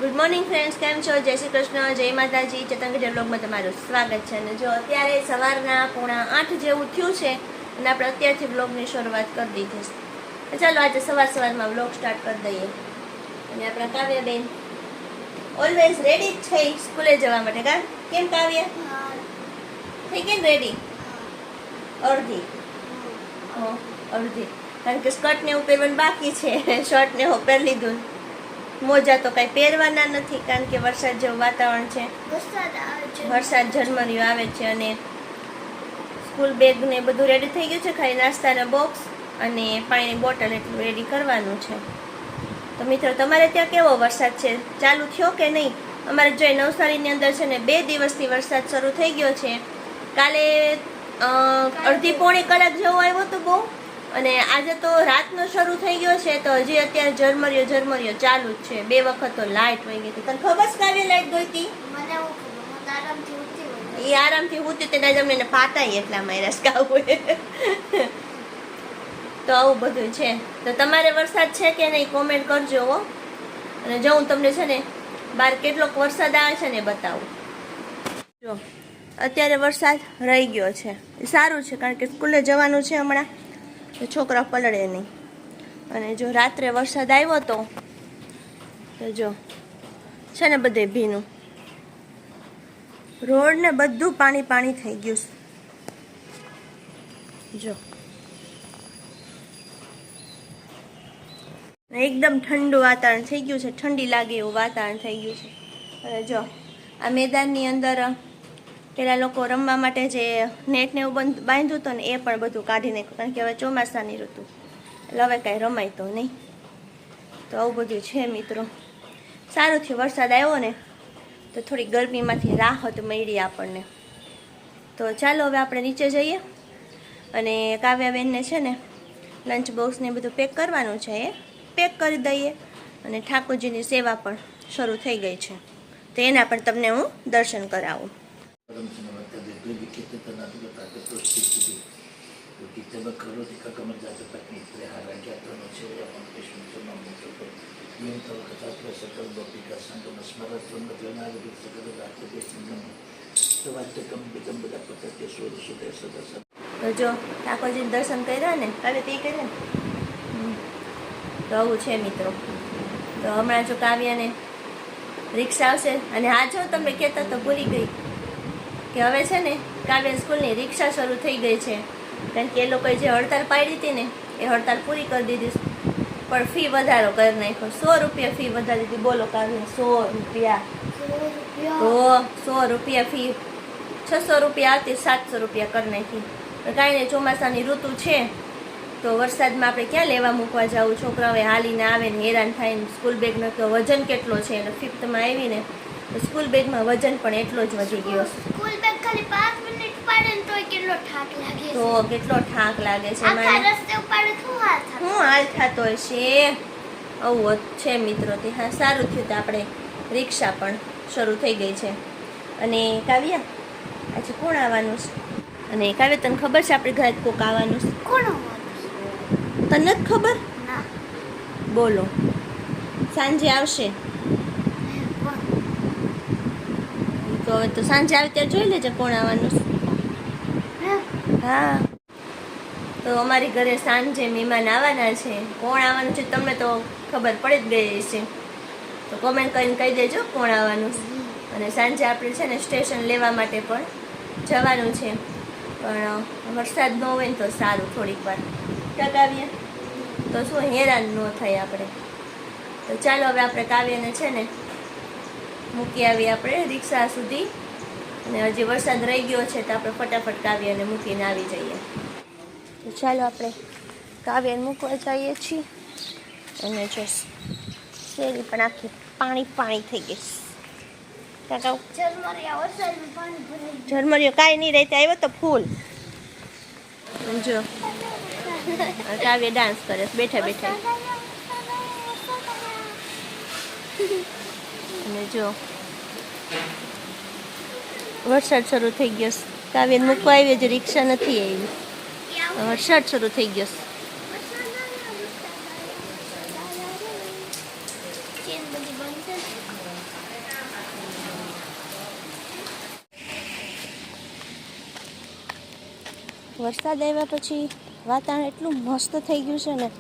Good morning friends, કેમ છો? જય શ્રી કૃષ્ણ, જય માતાજી. ચેતનગઢ બ્લોગમાં તમારું સ્વાગત છે. અને જો અત્યારે સવારના 7:45 જેવું થયું છે અને આપણે અત્યારથી બ્લોગની શરૂઆત કરી દીધી છે. ચાલો આજે સવારમાં બ્લોગ સ્ટાર્ટ કરી દઈએ. અને આપણા કાવ્યાબેન ઓલવેઝ રેડી જ છે સ્કૂલે જવા માટે. કેમ કાવ્ય થઈ કેમ રેડી? અડધી કારણ કે સ્કર્ટ ને એવું પહેરવાનું બાકી છે. શર્ટ ને એવું પહેરી લીધું. મોજા તો કઈ પહેરવાના નથી કારણ કે વરસાદ જેવું વાતાવરણ છે. વરસાદ ઝરમરિયો આવે છે. અને સ્કૂલ બેગ ને બધું રેડી થઈ ગયું છે. ખાલી નાસ્તાના બોક્સ અને પાણીની બોટલ એટલું રેડી કરવાનું છે. તો મિત્રો, તમારે ત્યાં કેવો વરસાદ છે? ચાલુ થયો કે નહીં? અમારે જો નવસારીની અંદર છે ને 2 દિવસથી વરસાદ શરૂ થઈ ગયો છે. કાલે અડધી પોણી કલાક જેવો આવ્યો તો બહુ, અને આજે તો રાતનો શરૂ થઈ ગયો છે. તો હજી અત્યારે ઝરમરિયો ચાલુ જ છે. 2 વખત તો લાઇટ વહી ગઈ હતી. તને ખબર છે કાવ્ય લાઇટ ગઈ હતી? એ આરામથી હુતી તેને જમને પાતાય એટલા માર્યા કાવું. તો આવું બધું છે. તો તમારે વરસાદ છે કે નહીં કોમેન્ટ કરજો હો. અને જો હું તમને છે ને બહાર કેટલોક વરસાદ આવે છે ને બતાવું. જો અત્યારે વરસાદ રહી ગયો છે. એ સારું છે કારણ કે સ્કૂલે જવાનું છે હમણાં, તો છોકરા પલળે નહીં. અને જો રાત્રે વરસાદ આવ્યો તો જો છે ને બધે ભીનું, રોડ ને બધું પાણી થઈ ગયું. જો એકદમ ઠંડુ વાતાવરણ થઈ ગયું છે. ઠંડી લાગે એવું વાતાવરણ થઈ ગયું છે. અને જો આ મેદાનની અંદર પેલા લોકો રમવા માટે જે નેટ ને એવું બાંધ્યું હતું ને એ પણ બધું કાઢી નાખ્યું કારણ કે હવે ચોમાસાની ઋતુ એટલે હવે કાંઈ રમાય તો નહીં. તો આવું બધું છે મિત્રો. સારું થયું વરસાદ આવ્યો ને તો થોડી ગરમીમાંથી રાહત મળી આપણને. તો ચાલો હવે આપણે નીચે જઈએ અને કાવ્યાબેનને છે ને લંચ બોક્સ ને બધું પેક કરવાનું છે. એ પેક કરી દઈએ. અને ઠાકોરજીની સેવા પણ શરૂ થઈ ગઈ છે, તો એના પણ તમને હું દર્શન કરાવું. તો જો ઠાકોરજીને દર્શન કર્યા ને કાલે તે કર્યા ને, તો આવું છે મિત્રો. તો હમણાં જો કાવ્યાને રિક્ષા આવશે. અને હા, જો તમે કહેતા તો ભૂલી ગઈ કે હવે છે ને કાવ્ય સ્કૂલની રિક્ષા શરૂ થઈ ગઈ છે. કારણ કે એ લોકોએ જે હડતાલ પાડી હતી ને એ હડતાલ પૂરી કરી દીધી, પણ ફી વધારો કરી નાખ્યો. 100 રૂપિયા ફી વધારી દીધી. બોલો કાવ્ય, 100 રૂપિયા. તો 100 રૂપિયા ફી 600 રૂપિયા હતી, 700 રૂપિયા કરી નાખી. કાંઈ નહીં, ચોમાસાની ઋતુ છે તો વરસાદમાં આપણે ક્યાં લેવા મૂકવા જવું? છોકરાઓ હાલીને આવે ને હેરાન થાય ને. સ્કૂલ બેગનો તો વજન કેટલો છે, અને 5th આવીને તો સ્કૂલ બેગમાં વજન પણ એટલો જ વધી ગયો. સ્કૂલ બેગ ખાલી 5 મિનિટ પાડે ને તોય કેટલો થાક લાગે છે. તો કેટલો થાક લાગે છે. આખા રસ્તે ઉપાડે શું હાલ થતો હશે. આવું છે મિત્રો. તે હા, સારું થયું તો આપણે રિક્ષા પણ શરૂ થઈ ગઈ છે. અને કાવ્ય, આજે કોણ આવવાનું છે? અને કાવ્ય, તને ખબર છે આપણે ઘરે કોક આવવાનું છે? કોણ? તને નથી ખબર? ના. બોલો, સાંજે આવશે. તો હવે તો સાંજે આવે ત્યારે જોઈ લેજે કોણ આવવાનું છે. હા, તો અમારી ઘરે સાંજે મહેમાન આવવાના છે. કોણ આવવાનું છે તમને તો ખબર પડી જ ગઈ છે. તો કોમેન્ટ કરીને કહી દેજો કોણ આવવાનું છે. અને સાંજે આપણે છે ને સ્ટેશન લેવા માટે પણ જવાનું છે. પણ વરસાદ ન હોય ને તો સારું, થોડીક વાર ટકાવીએ તો શું હેરાન ન થાય આપણે. તો ચાલો હવે આપણે કાવ્યને છે ને મૂકી આવીએ આપણે રિક્ષા સુધી. અને હજી વરસાદ રહી ગયો છે તો આપણે ફટાફટ કાવ્યને મૂકીને આવી જઈએ. તો ચાલો આપણે કાવ્યને મૂકવા જઈએ છીએ. અને જો શેરી પણ આખી પાણી થઈ ગઈ. ઝરમરિયો કાંઈ નહીં રહેતી, આવ્યો તો ફૂલ. જો કાવ્ય ડાન્સ કરે બેઠા. અને જો વરસાદ શરૂ થઈ ગયો. કાવ્યને મૂકવા આવી જ રિક્ષા નથી આવી. વરસાદ શરૂ થઈ ગયો. બધું બનશે ને. વરસાદ આવ્યા પછી વાતાવરણ એટલું મસ્ત થઈ ગયું છે ને.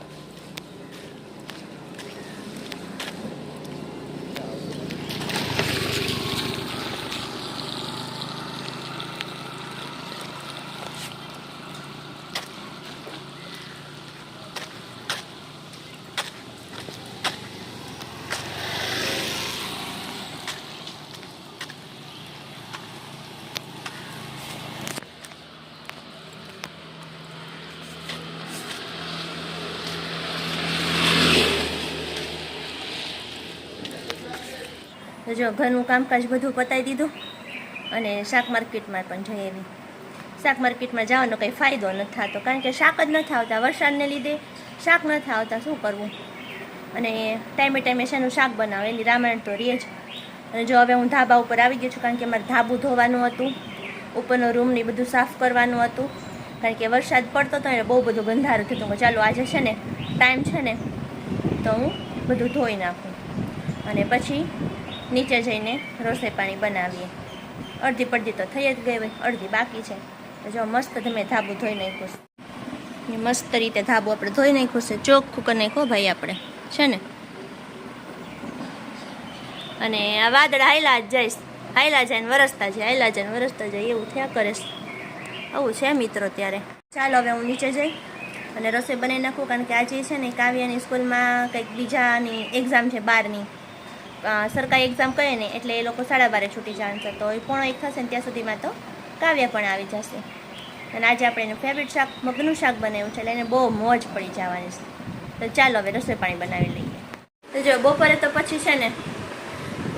તો જો ઘરનું કામકાજ બધું પતાવી દીધું અને શાક માર્કેટમાં પણ જઈ આવી. શાક માર્કેટમાં જવાનો કંઈ ફાયદો નથી થતો, કારણ કે શાક જ નથી આવતા. વરસાદને લીધે શાક નથી આવતા, શું કરવું. અને ટાઈમે ટાઈમે શાનું શાક બનાવે એની રામાયણ તો રહે જ. અને જો હવે હું ધાબા ઉપર આવી ગઈ છું, કારણ કે મારે ધાબું ધોવાનું હતું, ઉપરનો રૂમની બધું સાફ કરવાનું હતું, કારણ કે વરસાદ પડતો હતો એટલે બહુ બધું ગંધારું થતું. ચાલો આજે છે ને ટાઈમ છે ને તો હું બધું ધોઈ નાખું અને પછી નીચે જઈને રસોઈ પાણી બનાવીએ. અડધી પડધી તો થઈ જ ગઈ હોય, અડધી બાકી છે. તો જો મસ્ત તમે ધાબું ધોઈ નાખ્યું છે, મસ્ત રીતે ધાબું આપણે ધોઈ નાખ્યું છે, ચોખ્ખું કરી નાખો ભાઈ આપણે, છે ને. અને આ વાદળ હાયલા જ જઈશ, હાયલા જાય ને વરસતા જાય, હાયલા જાય ને વરસતા જાય, એવું થયા કરે છે. આવું છે મિત્રો. ત્યારે ચાલો હવે હું નીચે જઈ અને રસોઈ બનાવી નાખું, કારણ કે આજે છે ને કાવ્યાની સ્કૂલમાં કંઈક બીજાની એક્ઝામ છે, 12ની સરકારી એક્ઝામ કહે ને એટલે એ લોકો 12:30 છૂટી જવાનું છે. તો એ 1:30 થશે ને ત્યાં સુધીમાં તો કાવ્ય પણ આવી જશે. અને આજે આપણે એનું ફેવરેટ શાક મગનું શાક બનાવ્યું છે, એટલે એને બહુ મોજ પડી જવાની છે. તો ચાલો હવે રસોઈ પાણી બનાવી લઈએ. તો જો બપોરે તો પછી છે ને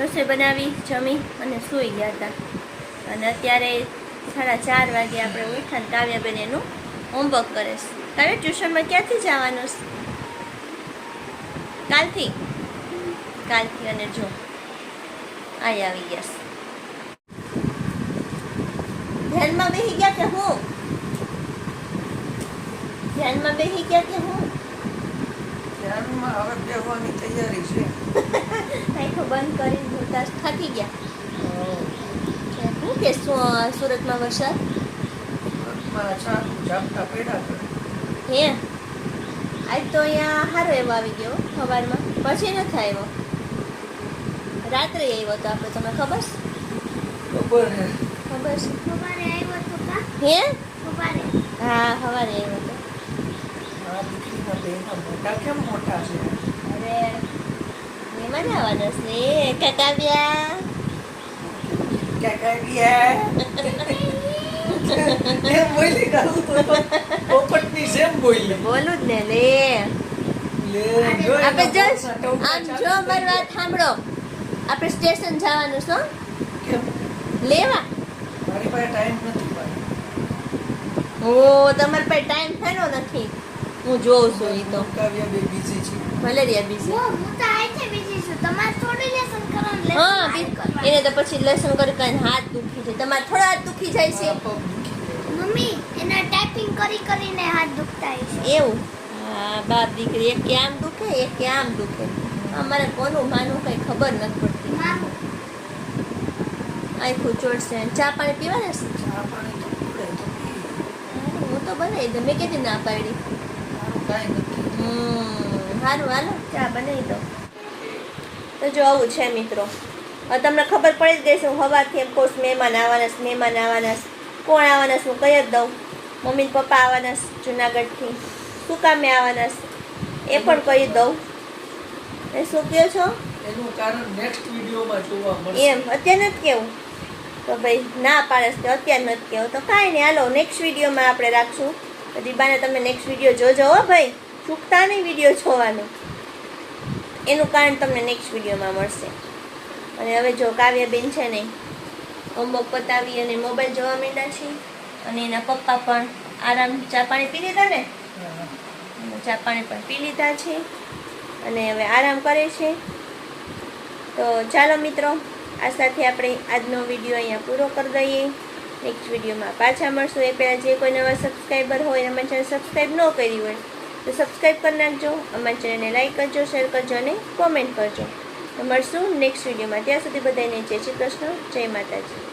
રસોઈ બનાવી, જમી અને સૂઈ ગયા હતા. અને અત્યારે 4:30 વાગે આપણે ઉઠાને કાવ્યાબેન એનું હોમવર્ક કરે છે. કાવ્ય ટ્યુશનમાં ક્યાંથી જવાનું છે? કાલથી. અને જો આવી ગયા. ધ્યાનમાં બેસી ગયા કે હું? ધ્યાનમાં બેસી ગયા કે હું? ધ્યાનમાં હવે બેસવાની તૈયારી છે. આંખો બંધ કરીને જોતા થાકી ગયા. શું કે સુરતમાં વરસાદ? સુરતમાં ઝાપટા પડ્યા કરે. હે, આજ તો અહીંયા સારો એવો આવી ગયો સવારમાં, પછી નથી આવ્યો. રાત્રે આવ્યો તો આપણે, તમને ખબર છે? ખબર છે. ખબર છે. સવારે આવ્યો તો કા? હે, સવારે. હા સવારે આવ્યો તો. મારા દીકરીના બેના મોટા કેમ મોટા છે? અરે મહેમાન આવવાના છે કાકાવ્યા. કાકાવ્યા એમ બોલી ગાવું તો પોપટની જેમ બોલી. બોલું જ ને લે. આપણે જસ્ટ આમ જો મારી વાત સાંભળો, આપણે સ્ટેશન જવાનું છે કેમ? લેવા. મારી પાસે ટાઈમ નથી ભાઈ. ઓ તમારી પાસે ટાઈમ થયો નથી, હું જોઉં છું. એ તો કાવ્યા બે બીજી છે. મલેરિયા બીજી. હું તો આઈથી બીજી છું. તમારે થોડી લેસન કરવાનું, હા લેસન કરવાનું. એને તો પછી લેસન કરી કઈ હાથ દુખી છે. તમારે થોડા હાથ દુખી જાય છે. મારા પગ દુખી જાય. મમ્મી એના ટાઈપિંગ કરીને હાથ દુખતા હશે. એવું? હા બાપ દીકરી, એક કે આમ દુખે, એક કે આમ દુખે. અમારે કોનું માનવું કઈ ખબર નથી પડતી. મારું આખું ચોડશે. ચા પાણી પીવાના છે? ચા પાણી તો પીવડે તો પી. હું તો બનાવી દઉં, મેં કીધી ના પાડી. મારું કાંઈ નથી. સારું હાલો ચા બનાવી દો. તો જો આવું છે મિત્રો. હવે તમને ખબર પડી જ ગઈ છે, હું સવારથી એમ કહું છું મહેમાન આવવાના છે, મહેમાન આવવાના છે. કોણ આવવાના છે હું કહી જ દઉં. મમ્મી ને પપ્પા આવવાના છે જુનાગઢથી. શું કામે આવવાના છે એ પણ કહી દઉં. એ શું કહો છો? એનું કારણ નેક્સ્ટ વિડીયોમાં જોવા મળશે. એમ અત્યારે નથી કેવું? તો ભાઈ ના પાડે છે અત્યારે નથી કેવું, તો કાંઈ નહીં હાલો નેક્સ્ટ વિડીયોમાં આપણે રાખશું. બધી બાને તમે નેક્સ્ટ વિડીયો જોજો હો ભાઈ, ચૂકતા નહીં વિડીયો જોવાનું. એનું કારણ તમને નેક્સ્ટ વિડીયોમાં મળશે. અને હવે જો કાવ્યાબેન છે ને હોમવર્ક પતાવી અને મોબાઈલ જોવા માંડ્યા છે, અને એના પપ્પા પણ આરામ. ચા પાણી પી લીધા ને? ચા પાણી પણ પી લીધા છે અને હવે આરામ કરે છે. તો ચાલો મિત્રો, આ સાથે આપણે આજનો વિડીયો અહીંયા પૂરો કરી દઈએ. નેક્સ્ટ વિડીયોમાં પાછા મળશું. એ પહેલાં જે કોઈ નવા સબસ્ક્રાઈબર હોય, અમારી ચેનલ સબસ્ક્રાઈબ ન કરી હોય તો સબસ્ક્રાઈબ કરી નાખજો. અમારી ચેનલને લાઈક કરજો, શેર કરજો અને કોમેન્ટ કરજો. તો મળશું નેક્સ્ટ વિડીયોમાં. ત્યાં સુધી બધાને જય શ્રી કૃષ્ણ, જય માતાજી.